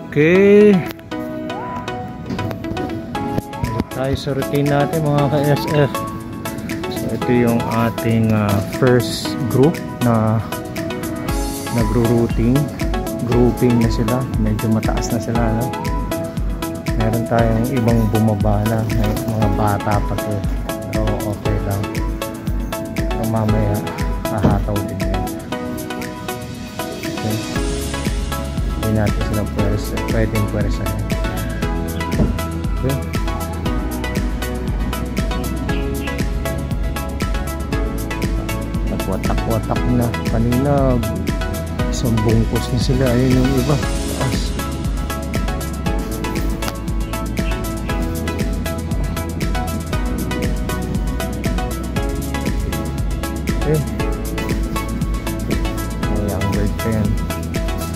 Okay. Balik tayo sa routine natin mga ka-SF. So ito yung ating first group na nagro-routing. Grouping na sila. Medyo mataas na sila, no? Meron tayong ibang bumaba na. May mga bata pa to. Pero okay lang. So mamaya hahataw din yan. Okay. Hindi natin sila pwedeng pwersa. Okay. Nagwatak-watak na. Kanina isang bungkos na sila. Ayun yung iba. Taas. Okay. May ang bird pa yan.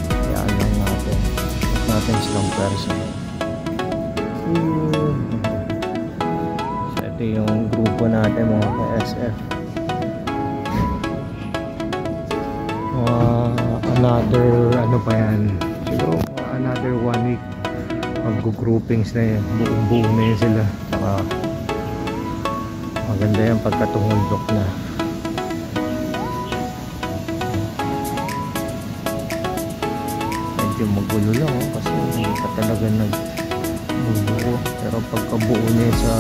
Kayaan lang natin. Huwag natin silang person. So ito yung grupo natin mga ka-SF. Another ano pa yan, siguro another 1 week mag-groupings na yan, buong-buo na yan sila. Saka maganda yan pagkatungundok na. Medyo magulo lang kasi hindi pa talaga nagbubuo, pero pagkabuo niya sa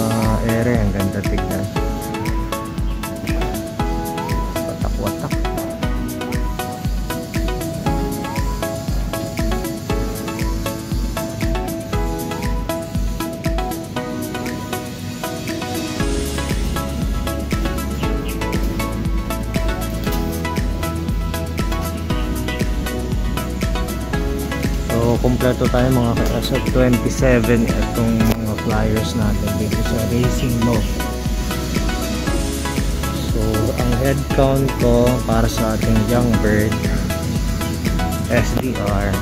ere ang ganda tignan. Watak-watak. Kompleto tayo mga ka-SF. 27 itong mga flyers natin dito sa Racing North. So ang head count ko para sa ating young bird SDR,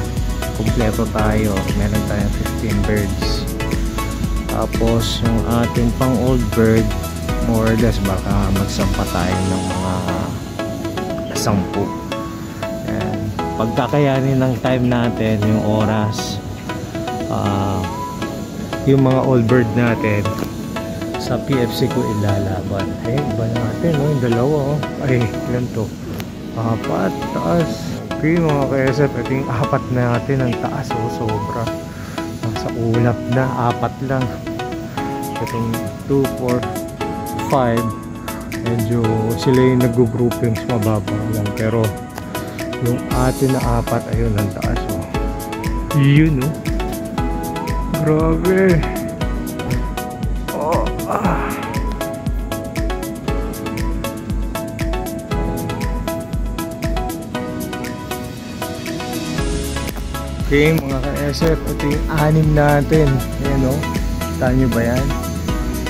kompleto tayo, meron tayong 15 birds. Tapos yung ating pang old bird, more or less baka magsampa tayo ng mga 10. Pagkakayanin ng time natin, yung oras, yung mga old bird natin sa PFC ko ilalaban. Ay, iba natin, no? Yung dalawa, oh. Ay, ilan to? 4, taas. Okay, mga ka-SF, ito yung 4 natin ang taas, oh, sobra. Nasa ulap na, 4 lang. Itong 2, 4, 5, medyo sila yung nag-groupings, mababa lang, pero yung atin na 4, ayun ang taas, oh. Yun, oh. Grabe. Oh, Okay, mga ka-SF, ito yung 6 natin. Ayan, oh. Tahan nyo ba yan?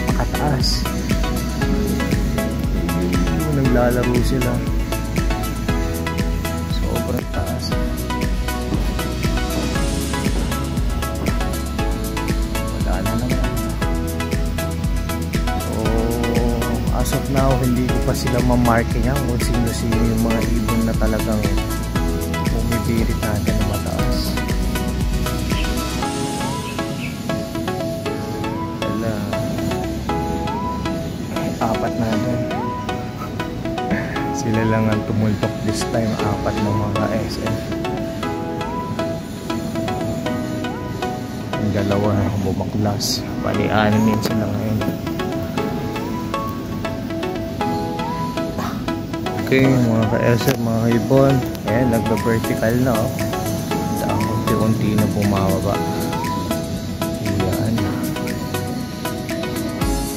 Pakataas. Naglalaro sila. As of now, hindi ko pa sila mamarking kung sino-sino yung mga ibon na talagang bumibirit natin na mataas. Wala. 4 natin. Sila lang ang tumultok this time, 4 ng mga SF. Ang dalawa bumaklas. Bali 6 sila ngayon. Okay, mga ka-SF, mga ibon, ayan, nagba-vertical na, oh. Saan unti-unti na bumababa. Ayan.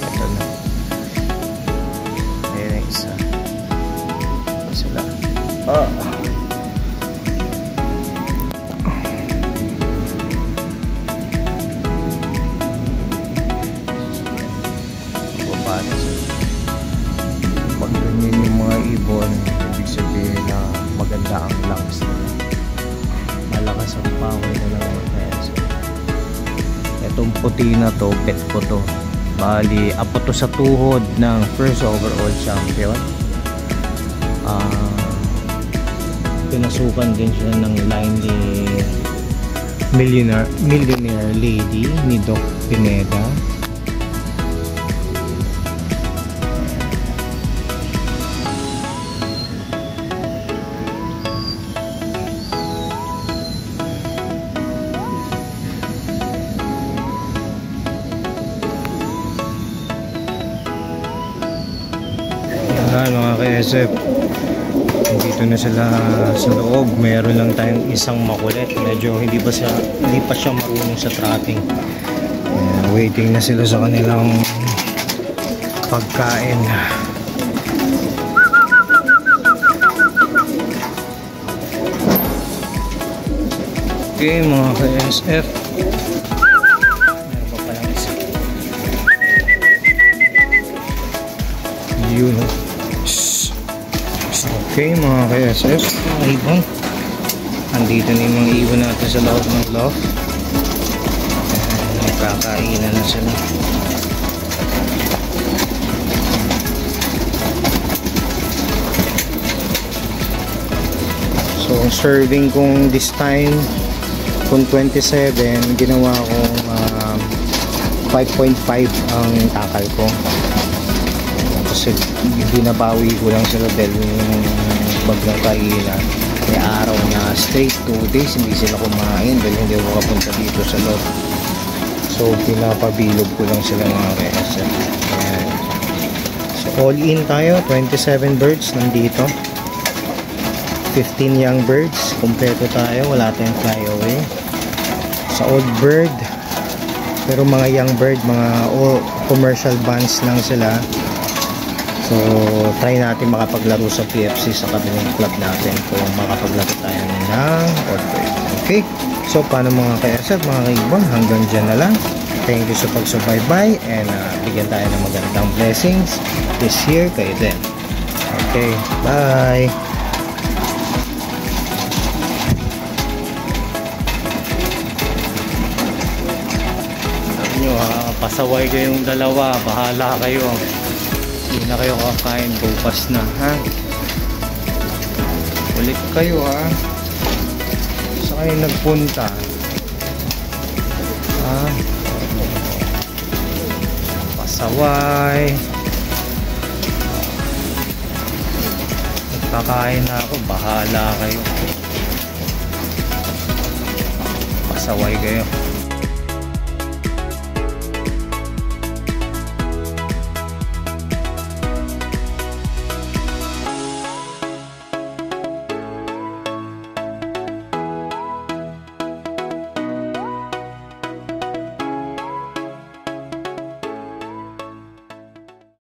Ito na. Ayan ang isa. Ito sila. Baba na sila. Pag ganyan yung mga ibon, ibig sabihin na maganda ang lungs nila, malakas ang power nila mga ka-SF. Itong puti na to, pet ko to, bali apo to sa tuhod ng first overall champion. Pinasukan din siya ng line ni Millionaire Lady ni Doc Pineda. Yan mga ka-SF, dito na sila sa loob. Meron lang tayong isang makulit, medyo hindi pa siya marunong sa trotting. Waiting na sila sa kanilang pagkain. Okay mga ka-SF, meron pa palang isa. Yun o. Okay mga ka-SF, mga ibon, andito na yung mga ibon natin sa loob ng loft. Nagkakainan na sila. So ang serving kong this time kung 27, ginawa kong 5.5 ang takal ko. Kasi binabawi ko lang sila dahil yung baglang kainan. May araw na straight 2 days hindi sila kumain dahil hindi ako makapunta dito sa loob. So pinapabilog ko lang sila mga KSF. Ayan. So all in tayo, 27 birds nandito, 15 young birds. Kompleto tayo, wala tayong flyaway. Sa old bird, pero mga young bird, mga commercial bands lang sila. So, try natin makapaglaro sa PFC sa kabilang club natin kung makapaglaro tayo ng old bird. Okay? So, paano mga ka-SF, mga kaibon, hanggang dyan na lang. Thank you sa pagsubaybay and bigyan tayo ng magandang blessings this year kayo din. Okay, bye! Sabi nyo, pasaway kayong dalawa, bahala kayo. Hindi na kayo kakain, bukas na, ha? Ulit kayo, ha? Saan kayo nagpunta? Ha? Pasaway. Nagkakain na ako, bahala kayo. Pasaway kayo.